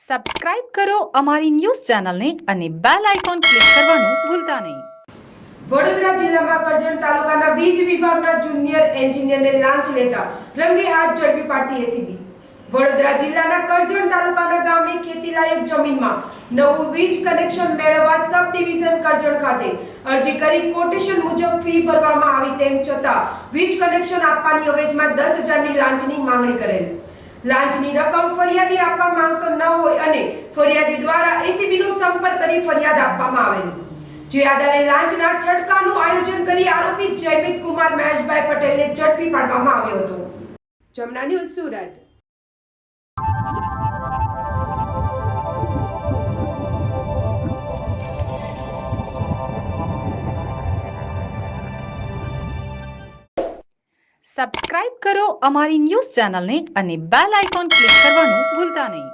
Subscribe કરો અમારી news ચેનલને અને બેલ આઇકોન ક્લિક કરવાનું ભૂલતા નહીં. વડોદરા જિલ્લામાં કરજણ તાલુકાના વીજ વિભાગના જુનિયર એન્જિનિયરને લાંચ લેતા રંગે હાથ ઝડપી પાડતી એસીબી. વડોદરા જિલ્લાના કરજણ તાલુકાના ગામની ખેતીલાયક જમીનમાં નવું વીજ કનેક્શન મેળવવા સબ ડિવિઝન કરજણ ખાતે અરજી કરી કોટેશન મુજબ ફી ભરવામાં આવી, તેમ છતાં વીજ કનેક્શન આપવાની અવેજમાં 10,000ની લાંચની માંગણી કરેલ. લાંચની રકમ ફરિયાદી આપવા માંગતો ન હોય અને ફરિયાદી દ્વારા એસીબીનો સંપર્ક કરી ફરિયાદ આપવામાં આવેલ, જે આધારે લાંચના છટકાનું આયોજન કરી આરોપી જયમિત કુમાર મહેશભાઈ પટેલને ઝડપી પાડવામાં આવ્યો હતો. જમના ન્યૂઝ સુરત. સબસ્ક્રાઇબ કરો અમારી ન્યૂઝ ચેનલને અને બેલ આઇકોન ક્લિક કરવાનું ભૂલતા નહીં.